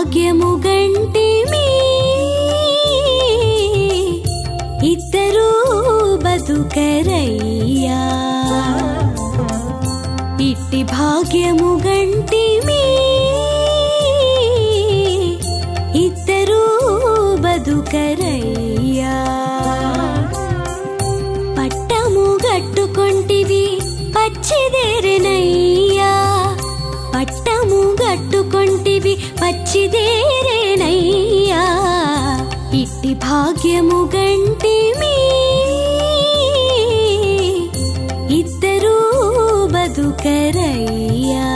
భాగ్యము గంటిమి ఇద్దరూ బతుకరయ్యా ఇట్టి భాగ్యము గంటిమి ఇద్దరూ బతుకరయ్యా పట్టము గట్టుకొంటివి పచ్చిదేరెనయ్యా పట్టము గట్టుకొంటివి పచ్చిదేరెనయ్యా ఇట్టి భాగ్యము గంటిమి ఇద్దరూ బతుకరయ్యా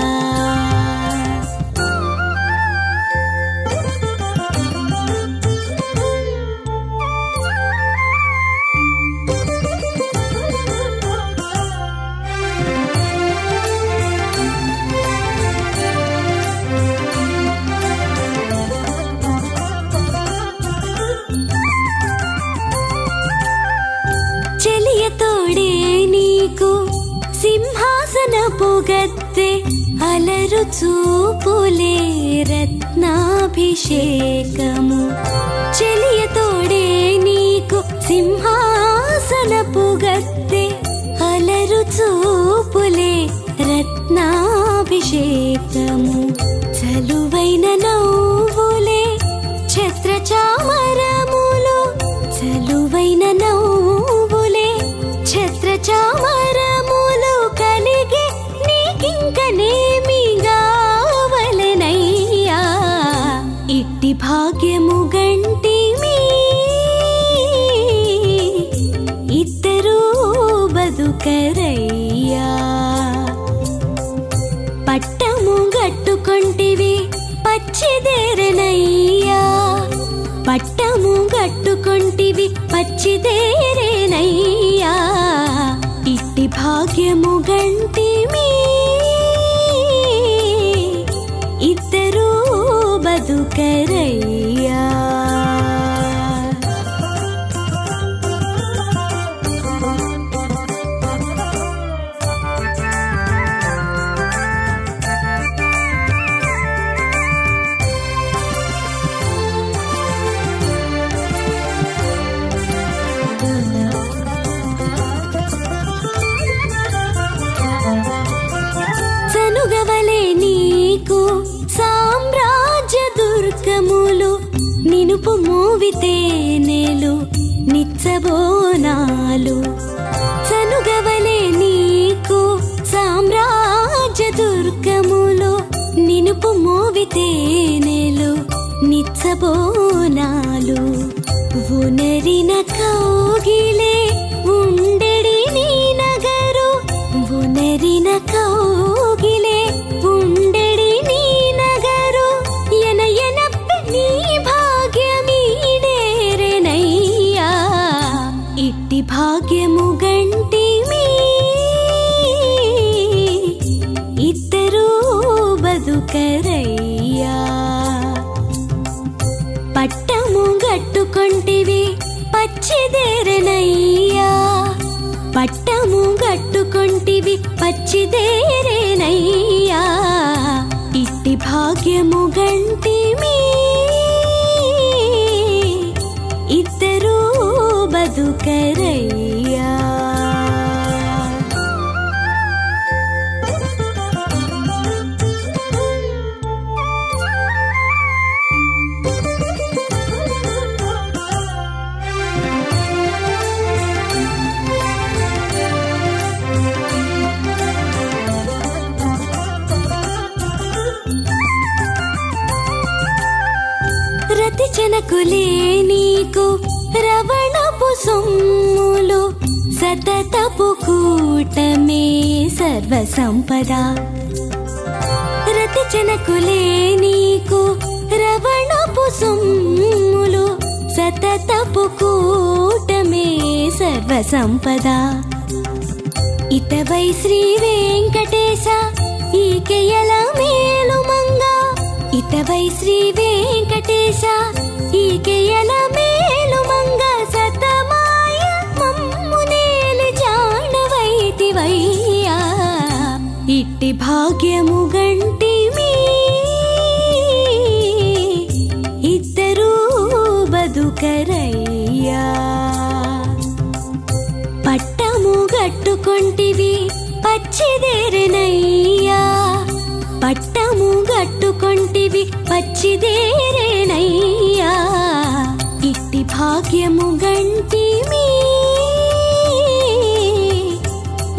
చెలియతోడే నీకు సింహాసనపు గద్దె అలరు చూపులే రత్నాభిషేకము చెలియతోడే నీకు సింహాసనపు గద్దె అలరు చూపులే రత్నాభిషేకము చలువైన నవ్వులే ఛత్రచామరములు చలువైన నవ్వులే ఛత్రచామరములు కలిగి నీకింకనేమి గావలెనయ్యా ఇట్టి భాగ్యము గంటిమి ఇద్దరూ బతుకరయ్యా పట్టము గట్టుకొంటివి పచ్చిదేరెనయ్యా పట్టము గట్టుకొంటివి పచ్చిదేరెనయ్యా ఇట్టి భాగ్యము గంటిమి ఇద్దరూ బతుకరయ్యా చనుగవలే నీకు సామ్రాజ్య దుర్గములు నినుపు మోవితేనెలు నిచ్చబోనాలు చనుగవలే నీకు సామ్రాజ్య దుర్గములు నినుపు మోవితేనెలు నిచ్చబోనాలు ఉనరిన కౌగిలే ఉండెడి నీ నగరు ఉనరిన కౌగిలే ఉండెడి నీ నగరు ఎనయనప్ప నీ భాగ్యమీడేరెనయ్యా ఇట్టి భాగ్యము గంటిమి ఇద్దరూ బతుకరయ్యా పట్టము గట్టుకొంటివి పచ్చిదేరెనయ్యా పట్టము గట్టుకొంటివి పచ్చిదేరెనయ్యా ఇట్టి భాగ్యము గంటిమి ఇద్దరూ బతుకరయ్యా రతి జనకులే నీకు రవణపు సొమ్ములు సతతపు కూటమే సర్వ సంపద రతి జనకులే నీకు రవణపు సొమ్ములు సతతపు కూటమే సర్వ సంపద ఇతవై శ్రీ వెంకటేశ ఈకెయల మేలుమంగ ఇతవై శ్రీ వెంకటేశ ఈకెయల మేలుమంగ సతమాయ మమ్మునేలి జానవైతివయ్యా ఇట్టి భాగ్యము గంటిమి బతుకరయ్యా. పట్టము గట్టుకొంటివి పచ్చిదేరెనయ్యా, పట్టము గట్టుకొంటివి పచ్చిదేరెనయ్యా. ఇట్టి భాగ్యము గంటిమి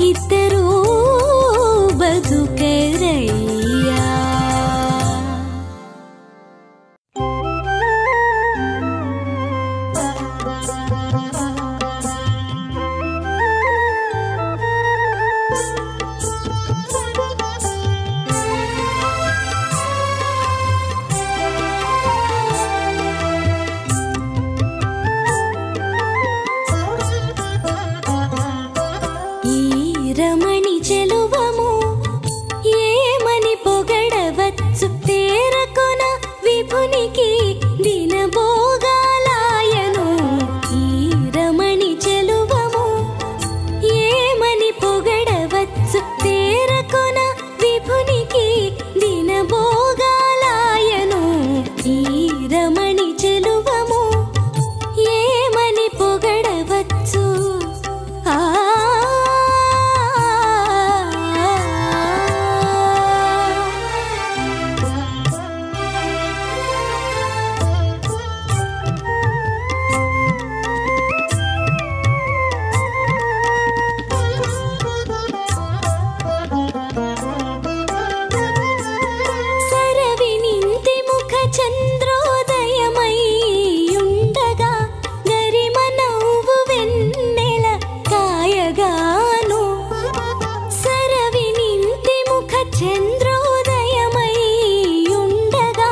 ఇద్దరు బతుకరయ్యా. రమణి చెలువము ఏమని పొగడవచ్చు, తేరకొన విభునికి దినభోగాలాయను. ఈ రమణి చెలువము ఏమని పొగడవచ్చు, తేరకొన విభునికి దినభోగాలాయను. ఈ రమణి చెలువము ఏమని పొగడవచ్చు. చంద్రోదయమయ్యుండగా గరిమ నవ్వు వెన్నెల కాయగాను. సరవినింతి ముఖ చంద్రోదయమయ్యుండగా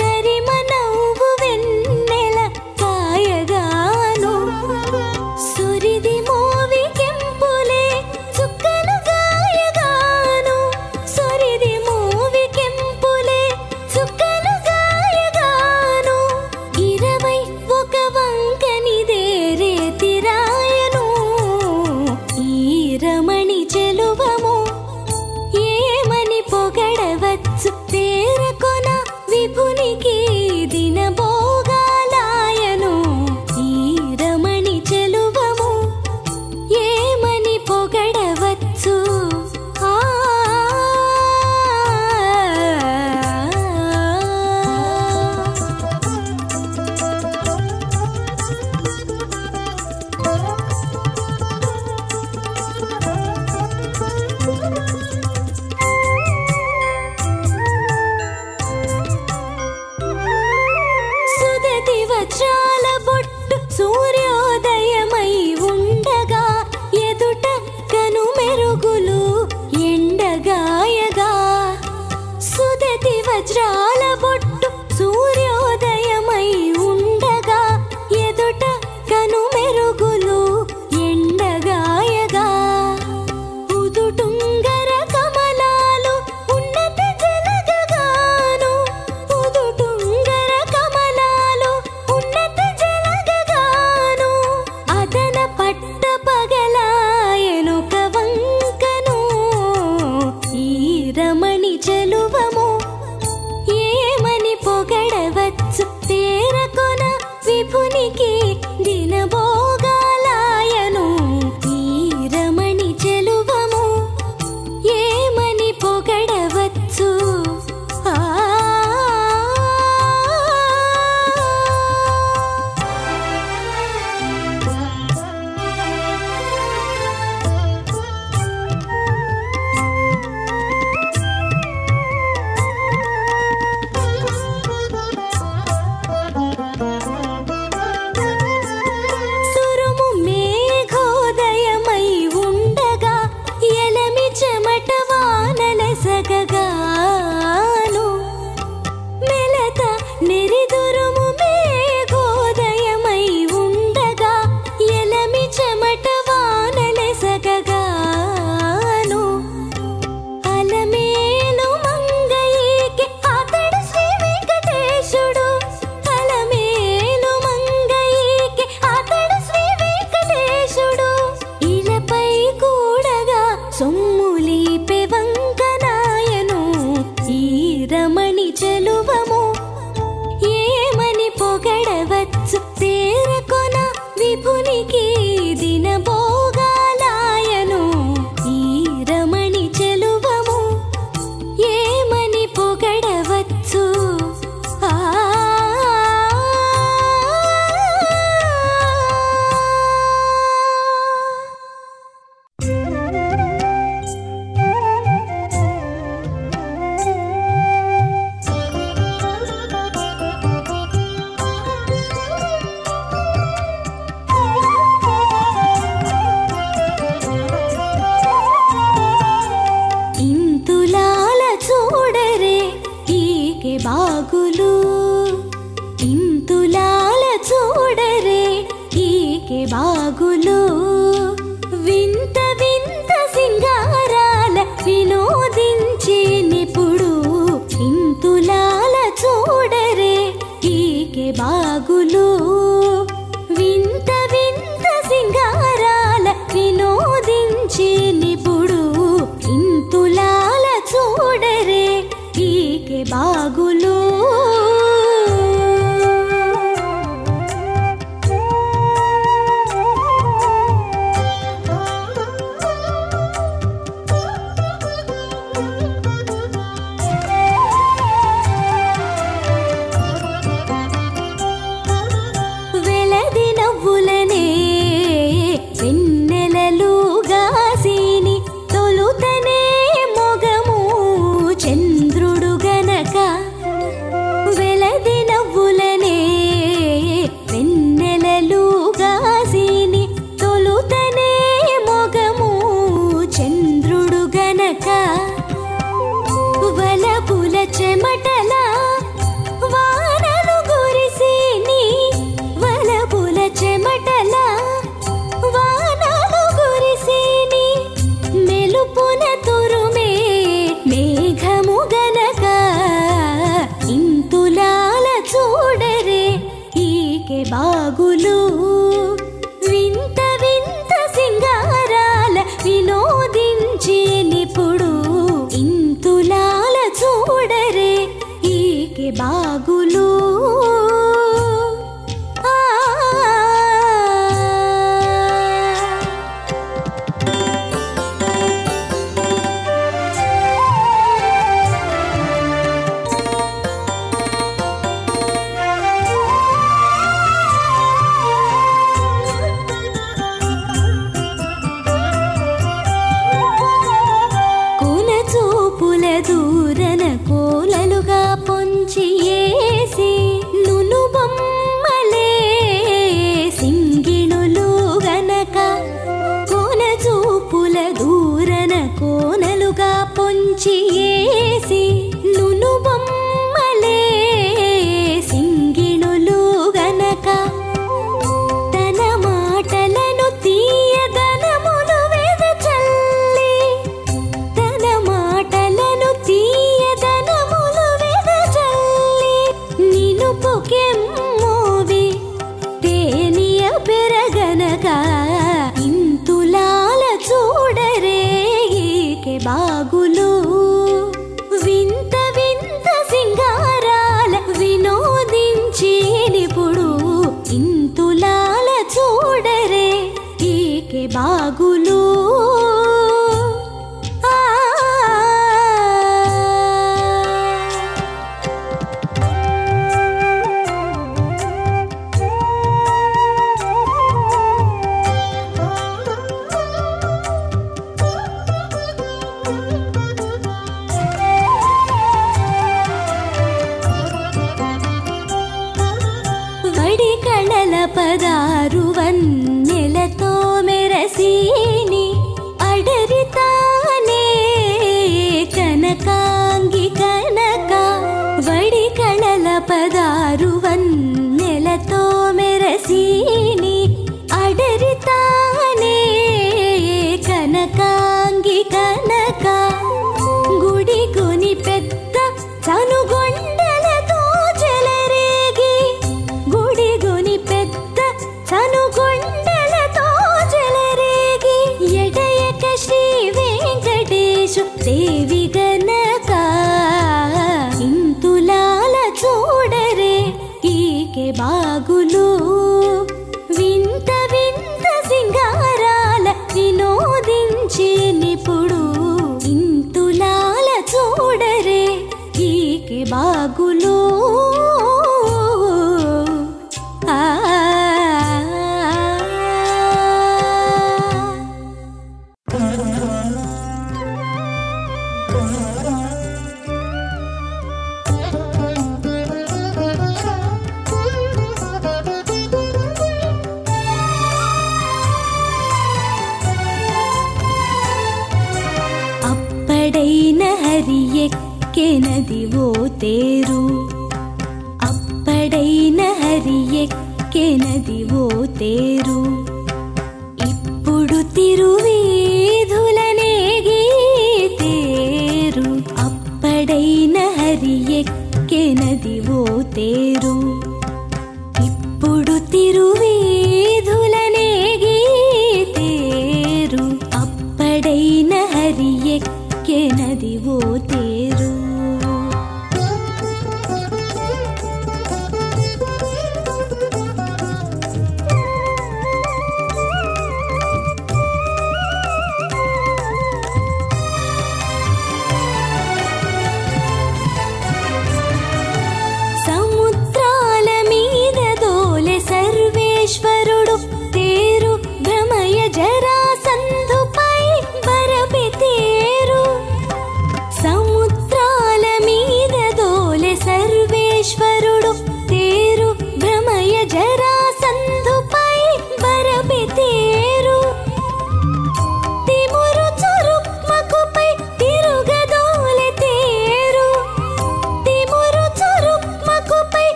గరిమ నవ్వు వెన్నెల కాయగాను. సురిది మోవి కెంపులే చుక్కలు గాయగాను, సురిది మోవి కెంపులే చుక్కలు గాయగాను. 21 వంకనిదేరే తిరాయను. ఈ రమణి చెలువము ఏమని పొగడవచ్చు, తేరకొన విభునికి దినభోగాలాయను. ఈ రమణి చెలువము ఏమని పొగడవచ్చు. సుదతి వజ్రాల బొట్టు సూర్యోదయమై ఉండగా ఎదుట కను మెరుగులు బాగులు వెలది నవ్వులనే వెన్నెలలుగా సీని తొలుతనే మొగము చంద్రుడు గనక వెలది నవ్వులనే వెన్నెలలుగా సీని తొలుతనే మొగము చంద్రుడు గనక వలపుల చెమటలా వానలు కురిసిని వలపుల చెమటలా వానలు కురిసిని మెలుపున తురుమే మేఘము గనక ఇంతులాల చూడరే ఈకే బాగులు వింత వింత సింగారాల వినోదించి నిపుడు ఇంతులాల చూడరే ఈకే బాగులు కోన చూపుల దూరన కోలలుగా పొంచి ఏసి నును బొమ్మలే సింగిణులు గనక కోన చూపుల దూరన కోనలుగా పొంచి ఏసి నును బొమ్మలే సింగిణులు గనక తన మాటలను తీయదనములు వెదచల్లి తన మాటలను తీయదనములు వెదచల్లి నిను పొకెమ్మోవి తేనియ పెరగనక ఇంతులాల చూడరే ఈకే బాగులు వింత వింత సింగారాల వినోదించి నిపుడు ఇంతులాల చూడరే ఈకే బాగులు వడి కళల పదారు వన్నెలతో మెరసీని అడరితానే కనకాంగి కనక వడి కళల పదారు వన్నెలతో మెరసీని అడరితానే కనకాంగి కనక గుడి కొని పెద్ద చనుగొండలతో చెలరేగి గుడిగుని పెద్ద చనుగొండలతో చెలరేగి ఎడయక శ్రీ వెంకటేశు దేవి గనక ఇంతులాల చూడరే ఈకే బాగులు వింత వింత సింగారాల వినోదించి నిపుడు ఇంతులాల చూడరే ఈకే బాగులు అప్పడైన హరి ఎక్కెనది ఓ తేరు అప్పడైన హరి ఎక్కెనది ఓ తేరు ఇప్పుడు తిరువీధులనేగి తేరు అప్పడైన హరి ఎక్కెనది ఓ తేరు ఇప్పుడు తిరువీధులనేగి తేరు అప్పడైన హరి ఎక్కెనది ఓ తేరు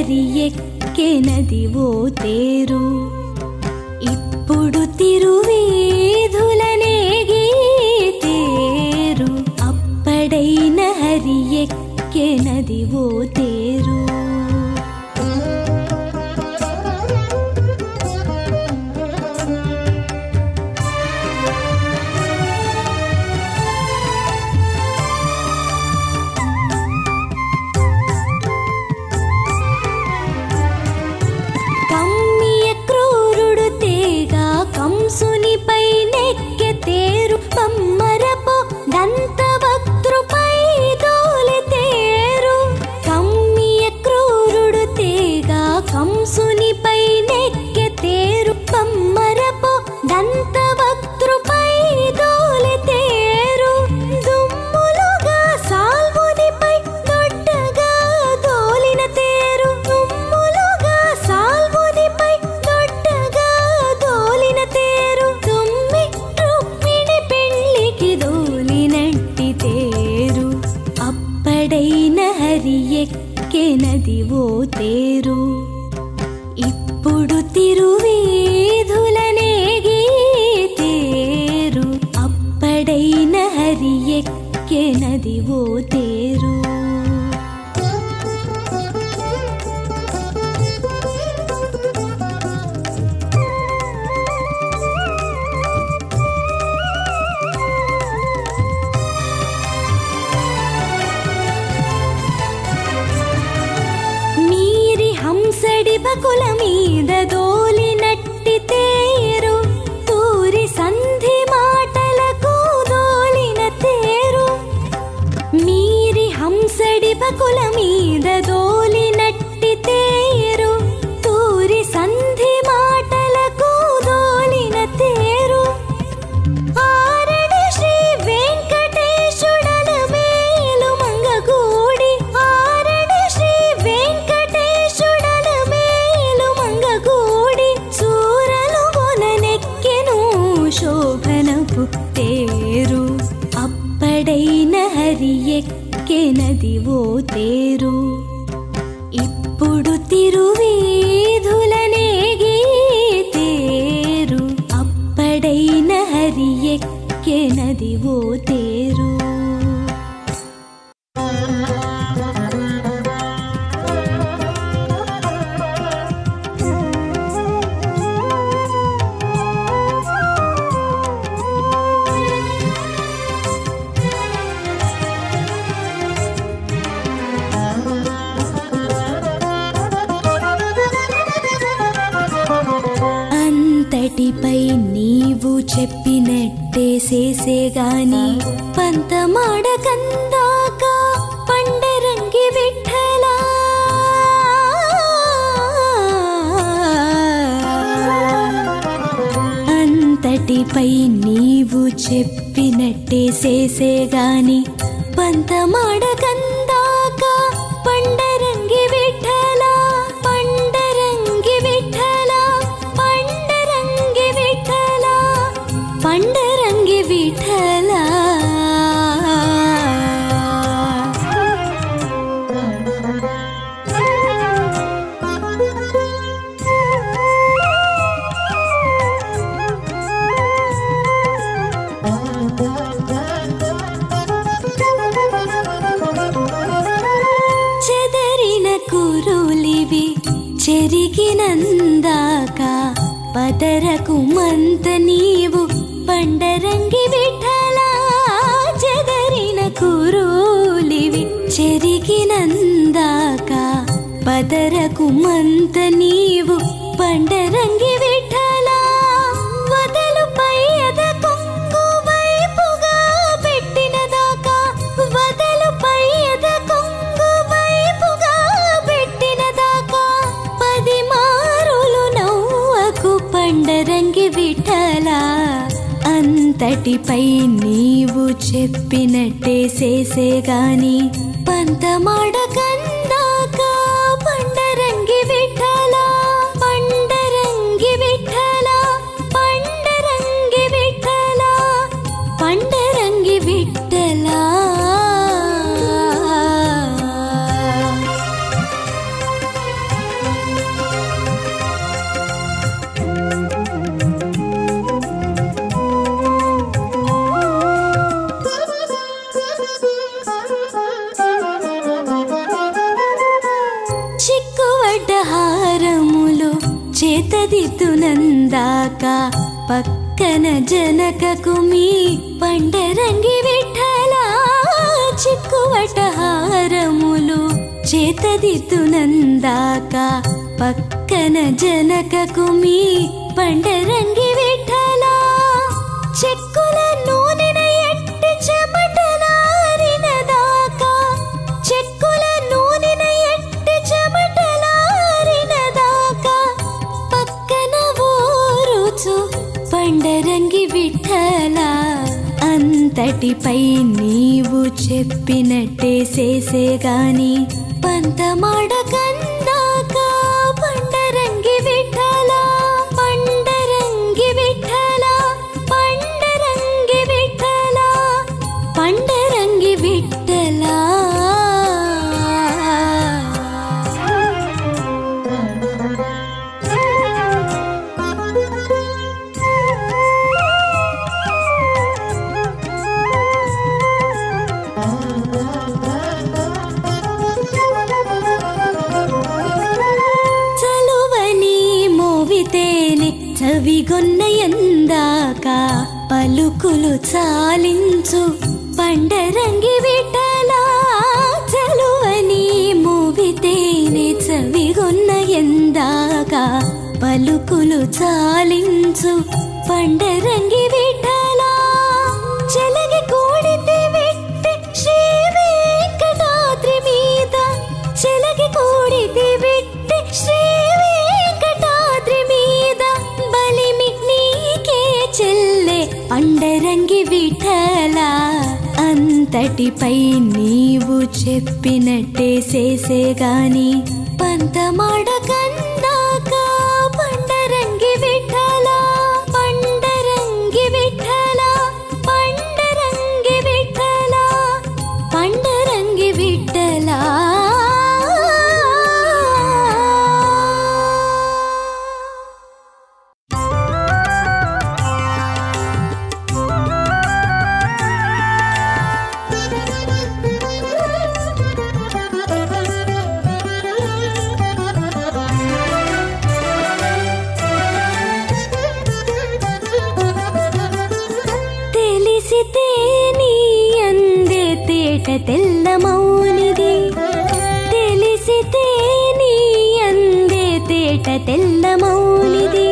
హరి ఎక్కెనదివో తేరు ఇప్పుడు తిరువీధులనేగి తేరు అప్పడైన హరి ఎక్కెనదివో తేరు కంసునిపై నెక్కె తేరు పమ్మరపో దంతవక్త్రుపై దోలె తేరు కమ్మియ క్రూరుడు తేగా కంసునిపై నెక్కె తేరు పమ్మరపో దంతవక్త్రుపై దోలె తేరు దుమ్ములుగా సాల్వునిపై దొడ్డగా దోలిన తేరు దుమ్ములుగా సాల్వునిపై దొడ్డగా దోలిన తేరు తుమ్మి రుక్మిణి పెళ్ళికి దోలినట్టి తేరు అప్పడైన హరి ఎక్కెనదివో తేరు ఇప్పుడు తిరువీధులనేగి తేరు అప్పడైన హరి ఎక్కెనదివో తేరు హంసడి బకుల మీద దోలినట్టి తేరు తూరి సంధి మాటలకు దోలిన తేరు మీరి హంసడి బకుల మీద దోలినట్టి తేరు తూరి సంధి మాటలకు దోలిన తేరు ఆరడి శ్రీ వెంకటేశుడల మేలు మంగగూడి ఆరడి శ్రీ వెంకటేశుడల మేలు మంగగూడి సూరలు కొననెక్కెను శోభనపు తేరు అప్పడైన హరి ఎక్కెనదివో తేరు ఇప్పుడు తిరువీధులనేగి తేరు అప్పడైన హరి ఎక్కెనదివో తేరు అంతటిపై నీవు చెప్పినట్టే చేసేగాని పంతమాడకందాక పండరంగి విఠలా అంతటిపై నీవు చెప్పినట్టే చేసేగాని పంతమాడకందాక పండరంగి విఠలా పండరంగి విఠలా పండరంగి విఠలా పండరంగి విఠలా చెదరిన కురులివి చెరిగినందాక పదరకు మంత నీవు పండరంగి విఠలా చెదరిన కురులివి చెరిగినందాక పదరకు మంత నీవు పండరంగి విఠలా వదలుపై అద కొంగు వైపుగా పెట్టినదాకా వదలుపై అద కొంగు వైపుగా పెట్టినదాకా 10 మారులు నవ్వకు పండరంగి విఠలా అంతటిపై నీవు చెప్పినట్టే చేసేగాని పంతమాడకందాక పండరంగి విఠలా పండరంగి విఠలా పండరంగి విఠలా పండరంగి విఠలా. చేతదిద్దునందాక పక్కన జనకకు మీ పండరంగి విఠల చిక్కువట హారములు చేతదిద్దునందాక పక్కన జనకకు మీ పండరంగి విఠల చెక్కుల నూనెన ఎట్టి చెమటలారినదాకా చెక్కుల నూనెన ఎట్టి చెమటలారినదాకా పక్కన ఊరుచు పండరంగి విఠల అంతటిపై నీవు చెప్పినట్టే చేసేగాని పంతమాడకందాక పండరంగి విఠల పండరంగి విఠల పండరంగి విఠల పండరంగి విఠల చవిగొన్న ఎందాక పలుకులు చాలించు పండరంగి విఠల చలువని మూవితేనే చవిగొన్న ఎందాక పలుకులు చాలించు పండరంగి విఠల చెలగి కూడితే వెట్టి శ్రీ వెంకటాద్రి మీద చెలగి కూడితే వెట్టి శ్రీ వెంకటాద్రి మీద బలిమి నీకే చెల్లె పండరంగి విఠల అంతటిపై నీవు చెప్పినట్టే చేసేగాని పంతమాడకందాక పండరంగి విఠల పండరంగి విఠల పండరంగి విఠల పండరంగి విఠల తెల్ల మౌనిది తెలిసితే నీ అందే తేట తెల్ల మౌనిది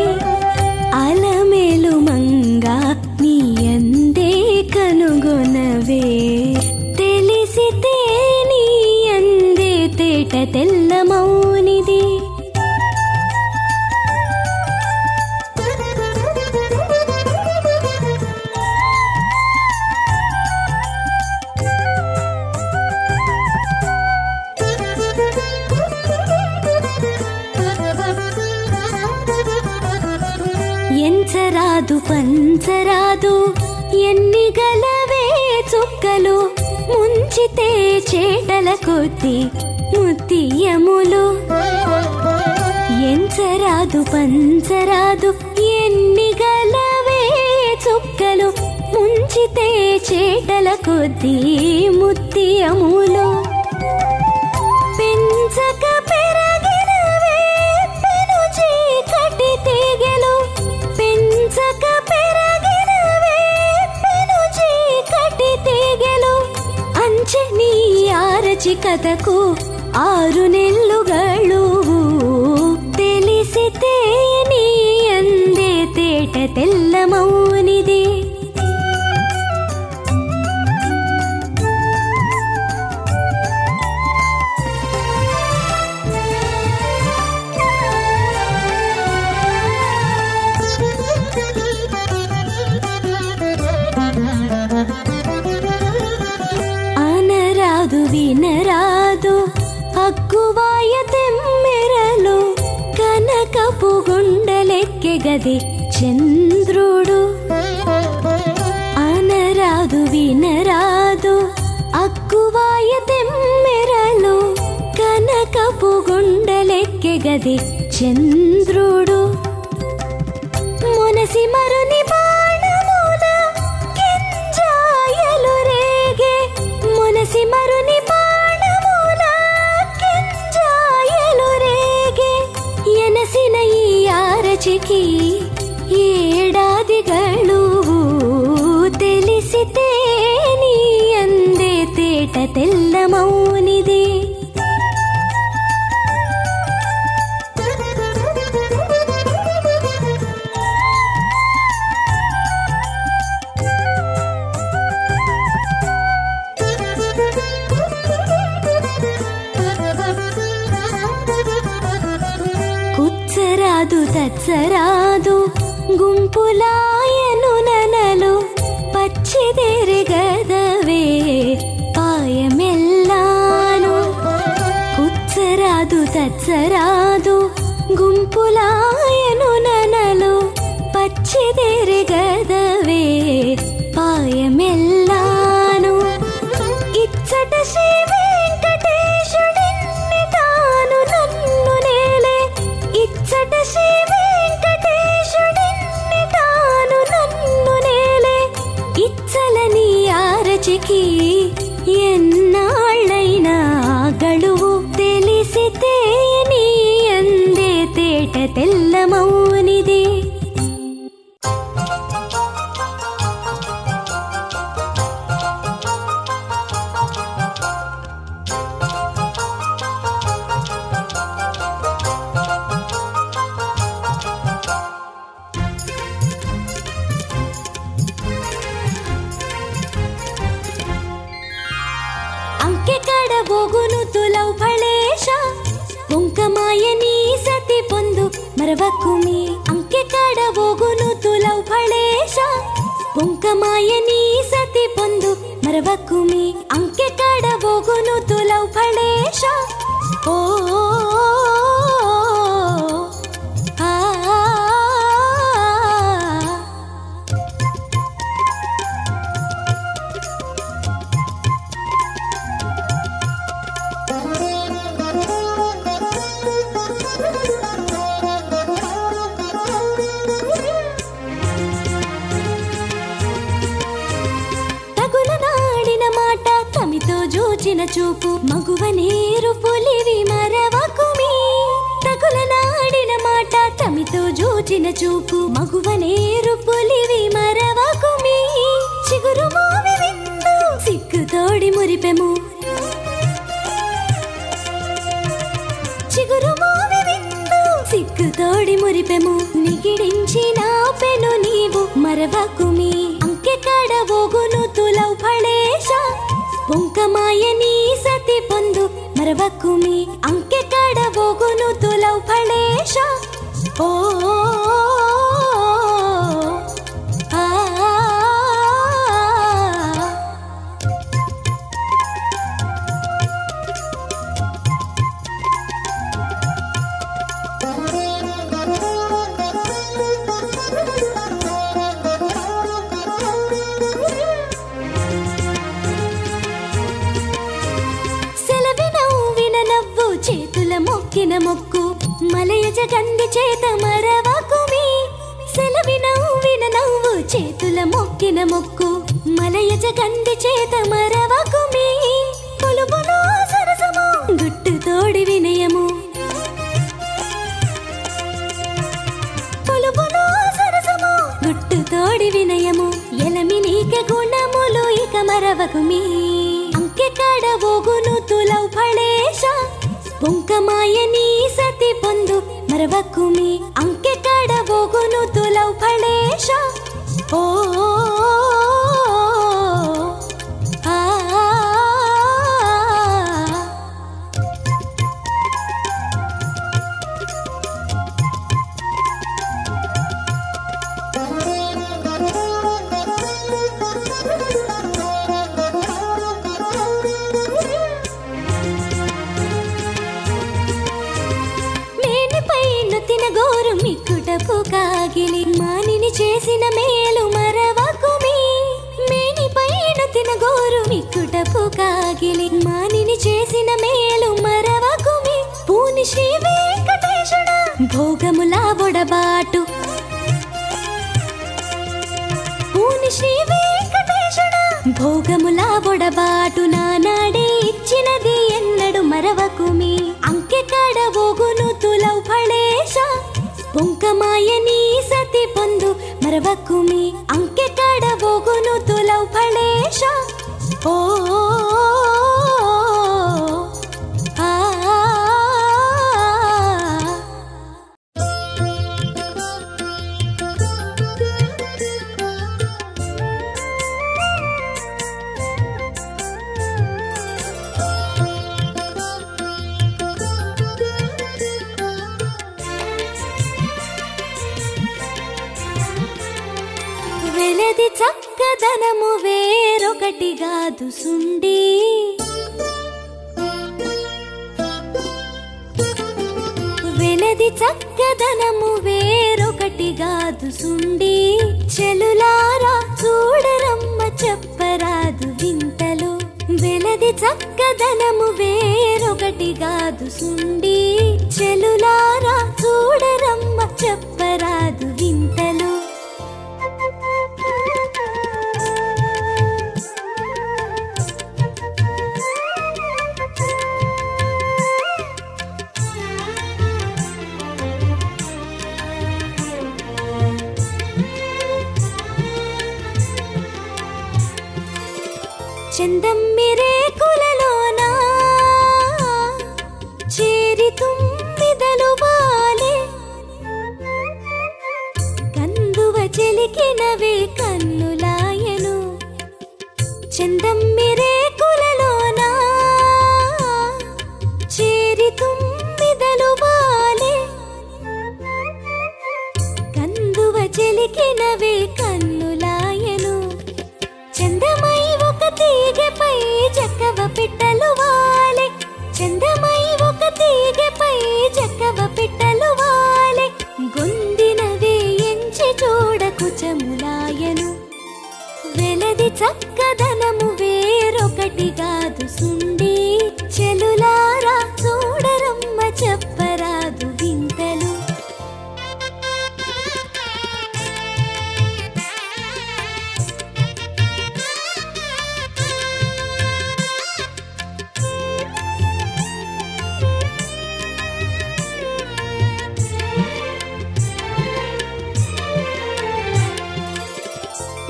అలమేలు మంగా నీ అందే కనుగొనవే తెలిసితే నీ అందే తేట తెల్ల మౌనిది ఎంచరాదు పంచరాదు ఎన్ని గలవే చుక్కలు ముంచితే చేటల కొద్ది ముత్తియములు ఎంచరాదు పంచరాదు ఎన్ని గలవే చుక్కలు ముంచితే చేటల కొద్ది ముత్తియములు పెంచక పెరగినవే పెను చీకటి తీగెలు పెంచక పెరగినవే పెను చీకటి తీగెలు అంచెని ఆరచి కథకు 6 నెల్లుಗಳು తెలిసితే నీ అందే తేట తెల్ల మౌనిది అనరాదు వినరాదు అగ్గువాయ తెమ్మెరలు కనకపు గుండెలెక్కెగది చంద్రుడు అనరాదు వినరాదు అగ్గువాయ తెమ్మెరలు కనకపు గుండెలెక్కెగది చంద్రుడు మునసి మరుని బాణమున కింజాయలు రేగే మునసి మరుని బాణమున కింజాయలు రేగే ఎనసిన ఈ ఆరచి ತತ್ಸರಾದು ಗುಂಪುಲಾಯನು ನನಲು ಪಚ್ಚಿದೆರೆಗದವೇ ಪಾಯಮೆಲ್ಲಾನು ಕುತ್ಸರಾದು ತತ್ಸರಾದು ಗುಂಪುಲಾಯನು ನನಲು పచ్చిదెరగదవే పాయమెల్లాను ఇచ్చట శ్రీ వెంకటేశుడిన్ని తాను నన్ను నేలే ఇచ్చట శ్రీ వెంకటేశుడిన్ని తాను నన్ను నేలే ఇచ్చలని ఆరచికి ఎన్నాళ్ళైనా గడువు తెలిసితే నీ అందే తేట తెల్లమౌనిది మరవకుమి అంకె కాడ ఓగును తులౌ ఫళేశ పొంకమాయని సతి పొందు మరవకుమి అంకె కాడ ఓగును తులౌ ఫళేశ ఓ చూపు మగువనేరు పులివి మరవకుమి తగుల నాడిన మాట తమితో జూచిన చూపు మగువనేరు పులివి మరవకుమి చిగురు మోవి విందు సిగ్గుతోడి మురిపెము చిగురు మోవి విందు సిగ్గుతోడి మురిపెము నిగిడించిన పెను నీవు మరవకుమి అంకె కాడ ఓగును తులౌ ఫళేశ పొంకమాయని సతి పొందు మరవకుమి అంకె కాడ ఓగును తులౌ ఫళేశ ఓ మొక్కిన మొక్కు మలయజ గంధి చేత మరవకుమి సెలవి నవ్విన నవ్వు చేతుల మొక్కిన మొక్కు మలయజ గంధి చేత మరవకుమి పొలుపులో సరసము గుట్టు తోడి వినయము పొలుపులో సరసము గుట్టు తోడి వినయము ఎలమి నీక గుణములు ఇక మరవకుమి అంకె కాడ ఓగును తులౌ ఫళేశ పొంకమాయని సతి పొందు మరవకుమి అంకె కాడ ఓగును తులౌ ఫళేశ ఓ కాగిలి మానిని చేసిన మేలు మరవకుమి మేనిపైన తినగోరు మిక్కుటపు కాగిలి మానిని చేసిన మేలు మరవకుమి పూని శ్రీ వెంకటేశుడా భోగముల బొడబాటు పూని శ్రీ వెంకటేశుడా భోగముల బొడబాటు నానాడే ఇచ్చినది ఎన్నడు మరవకుమి అంకె కాడ ఓగును తులౌ ఫళేశ పొంకమాయని సతి పొందు మరవకుమి అంకె కాడ ఓగును తులౌ ఫళేశ ఓ వెలది చక్కదనము వేరొకటి గాదు సుండి వెలది చక్కదనము వేరొకటి గాదు సుండి చెలులారా చూడరమ్మ చెప్పరాదు వింతలు వెలది చక్కదనము వేరొకటి గాదు సుండి చెలులారా చూడరమ్మ చెప్పరాదు వింతలు చందమ్మిరేకులలోనా చేరి తుమ్మిదలు వాలే కందువ చెలికినవే కన్నులాయను చందమ్మిరేకులలోనా చేరి తుమ్మిదలు వాలే కందువ చెలికినవే కన్నులాయను చందమై ఒక తీగపై చక్కవ పిట్టలు వాలే చందమై ఒక తీగపై చక్కవ పిట్టలు వాలే గొందినవే ఎంచి చూడ కుచములాయను వెలది చక్కదనము వేరొకటి గాదు సుండి చెలులారా చూడరమ్మ చెప్పరాదు వింతలు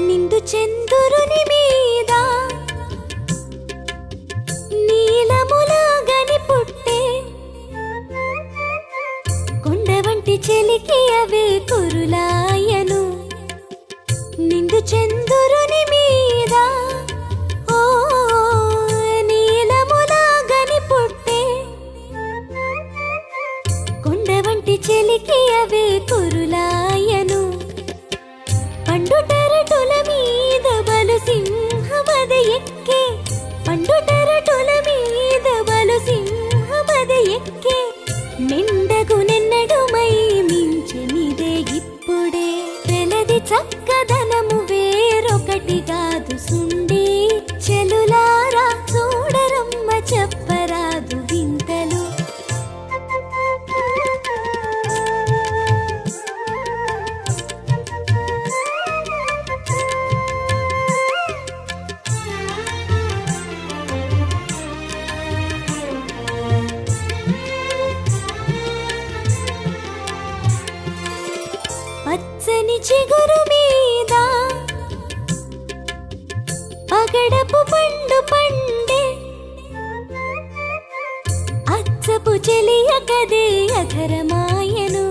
నిండు చంద్రుని మీద నీలములాగని పుట్టే కొండ వంటి చెలికి అవే కురులాయను నిండు చంద్రుని మీద ఓ నీలములాగని పుట్టే కొండ వంటి చెలికి అవే కురులాయను పండు టరటుల మీద బలు సింహమది ఎక్కే పండు టరటుల మీద బలు సింహమది ఎక్కే నిండగు నిన్నడుమై మించెనిదే ఇప్పుడే వెలది చక్కదనము వేరొకటి గాదు సుండి చెలులారా చూడరమ్మ చెప్పరాదు వింతలు పచ్చని చిగురు మీద పగడపు పండు పండే అచ్చపు చెలియ కదే అధరమాయను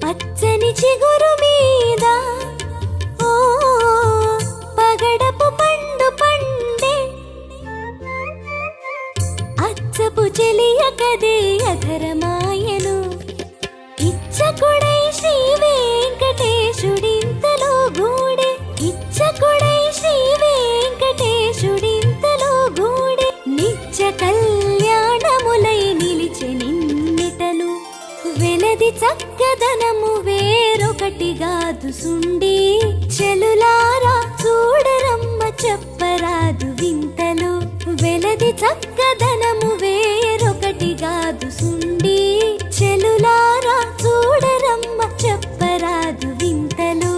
పచ్చని చిగురు మీద ఓ పగడపు పండు పండే అచ్చపు చెలియ కదే అధరమాయను ఇచ్చకుడై శ్రీ వెంకటేశుడింతలో గూడే ఇచ్చకుడై శ్రీ వెంకటేశుడింతలో గూడే నిత్య కళ్యాణములై నిలిచె నిన్నిటను వెలది చక్కదనము వేరొకటి గాదు సుండి చెలులారా చూడరమ్మ చెప్పరాదు వింతలు వెలది చక్కదనము వేరొకటి గాదు సుండి చెలులారా చూడరమ్మ చెప్పరాదు వింతలు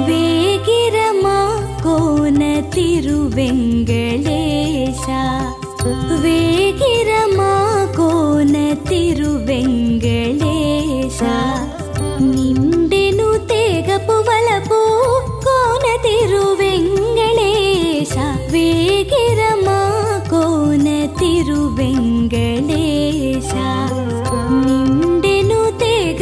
వేగిరమా కోన తిరువెంగళేశ వేగిరమా కోన తిరువెంగళేశ నిండెను తేగపు వలపు కోన తిరువెంగళేశ వేగిరమా కోన తిరువెంగళేశ నిండెను తేగ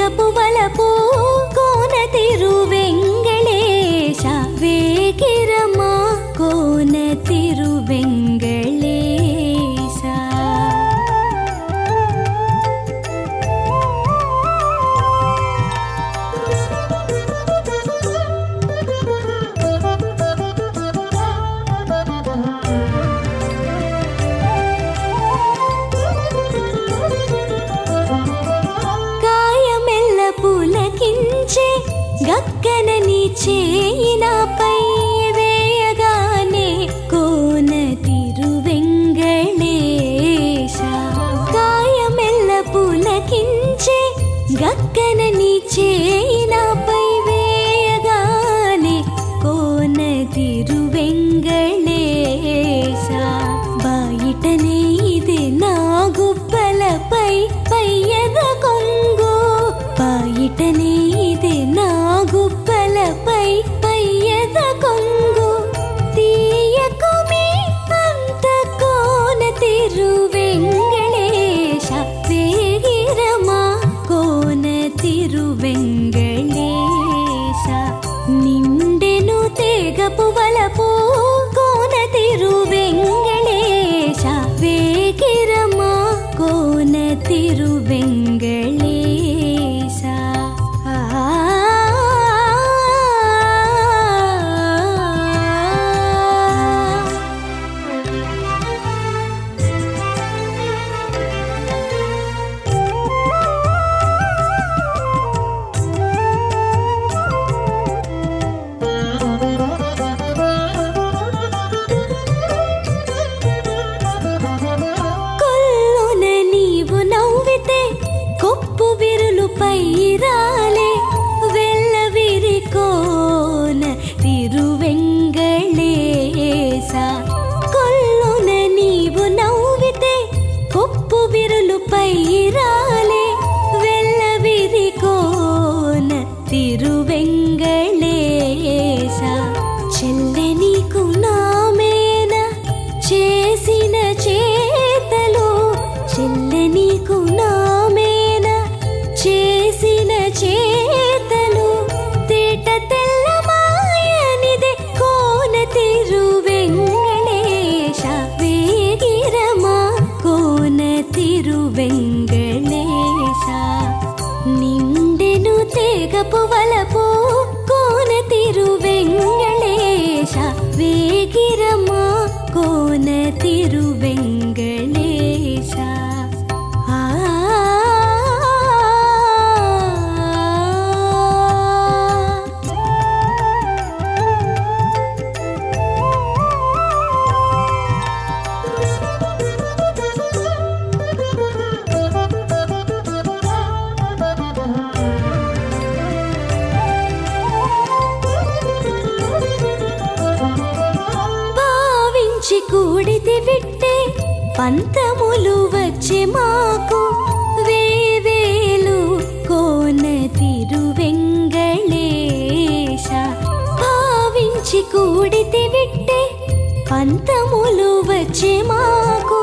వేగిరమా కోన తిరువెంగళేశ. కూడితి విట్టే పంతములు వచ్చే మాకు వేవేలు కోన తిరువెంగళేశ. భావించి కూడితి విట్టే పంతములు వచ్చే మాకు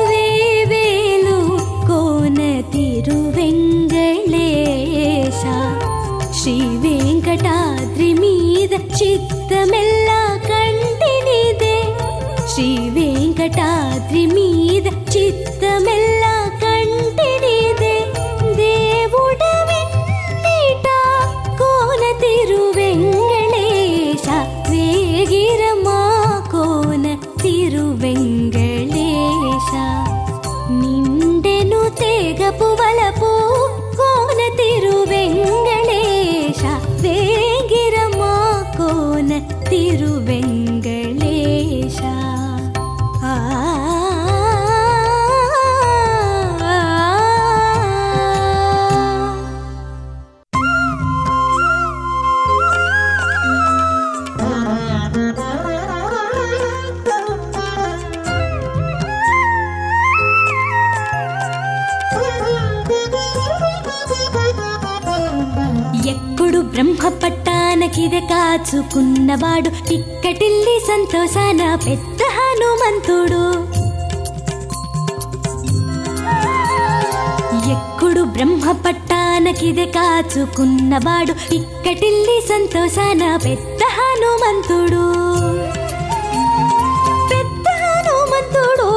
వేవేలు కోన తిరువెంగళేశ. శ్రీ వెంకటాద్రి మీద చిత్తమెల్లా కంటినిదే. శ్రీ వెంకటాద్రి మీద చిత్తమెల్లా కంటినిదే. దేవుడవెన్నిట కోన తిరువెంగళేశ. వేగిరమా కోన తిరువెంగళేశ. నిండెను తెగపు వలపు కోన తిరువెంగళేశ. వేగిరమా కోన తిరువెంగళేశ. ఎప్పుడు బ్రహ్మ పట్టానకిదే కాచుకున్నవాడు ఇక్కటిల్లి సంతోషాన పెద్ద హనుమంతుడు. ఎప్పుడు బ్రహ్మ పట్టానకిదే కాచుకున్నవాడు ఇక్కటిల్లి సంతోషాన పెద్ద హనుమంతుడు. పెద్ద హనుమంతుడు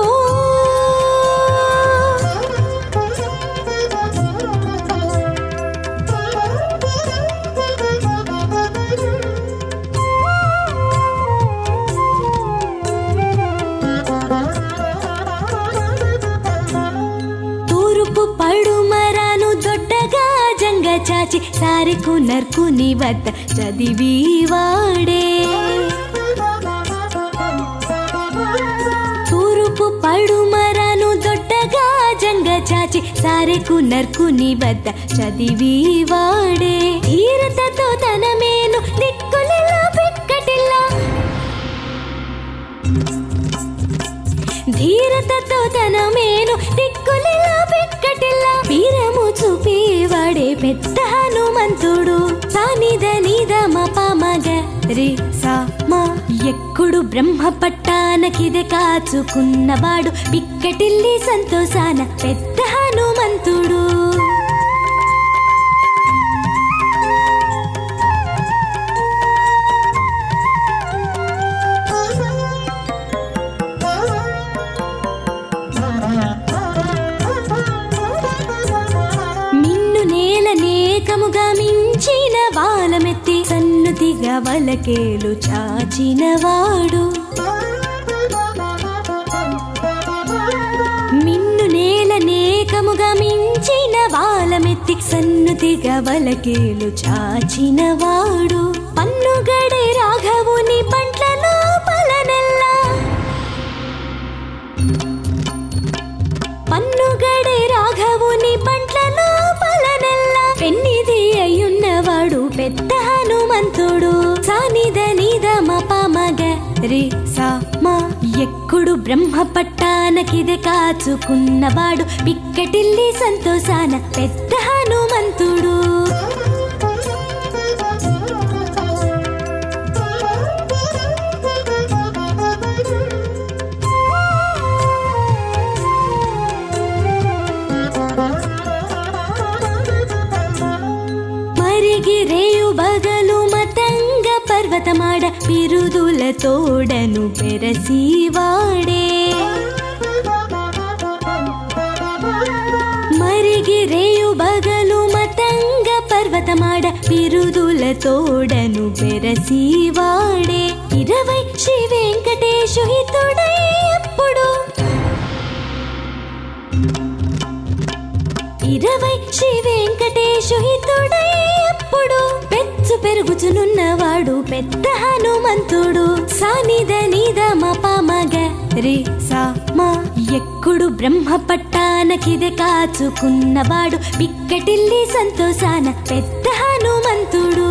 పడుమరాను దొడ్డగా జంగ చాచి సారెకు నర్కుని వద్ద చదివి వాడే. తూరుపు పడుమరాను దొడ్డగా జంగ చాచి సారెకు నర్కుని వద్ద చదివి వాడే. ధీరతతో తన మేను దిక్కులిలా పెక్కటిల్లా. ధీరతతో తన మేను దిక్కులిలా పెక్కటిల్లా. వీరము చూపేవాడే పెద్ద హనుమంతుడు. సానిద నిద మపమగ రి సా మా. ఎప్పుడు బ్రహ్మ పట్టానకిదే కాచుకున్నవాడు పిక్కటిల్లి సంతోషాన పెద్ద హనుమంతుడు. నేకముగా మించిన వాలమెత్తి సన్నుతిగా వలకేలు చాచినవాడు. మిన్ను నేల నేకముగా మించిన వాలమెత్తి సన్నుతిగా వలకేలు చాచినవాడు. పన్నుగడే రాఘవుని పంట్లలో పలనెల్లా. పన్నుగడే రాఘవుని పంట్లలో పలనెల్లా. పెన్నిది అయ్యున్నవాడు పెద్ద హనుమంతుడు. సానిద నిద మపమగ రి సా మా. ఎప్పుడు బ్రహ్మ పట్టానకిదే కాచుకున్నవాడు పిక్కటిల్లి సంతోషాన పెద్ద హనుమంతుడు. రేయు బగలు మతంగ పర్వతమాడ బిరుదుల తోడను పెరసివాడే. మరిగి రేయు బగలు మతంగ పర్వతమాడ బిరుదుల తోడను పెరసివాడే. 20 శ్రీ వెంకటేశు హితుడై ఎప్పుడు 20 శ్రీ వెంకటేశు హితుడై ఎప్పుడు పెచ్చు పెరుగుచునున్నవాడు పెద్ద హనుమంతుడు సానిద నిద మపమగ రే సా మా ఎక్కుడు బ్రహ్మ పట్టానకిదే కాచుకున్నవాడు పిక్కటిల్లి సంతోషాన పెద్ద హనుమంతుడు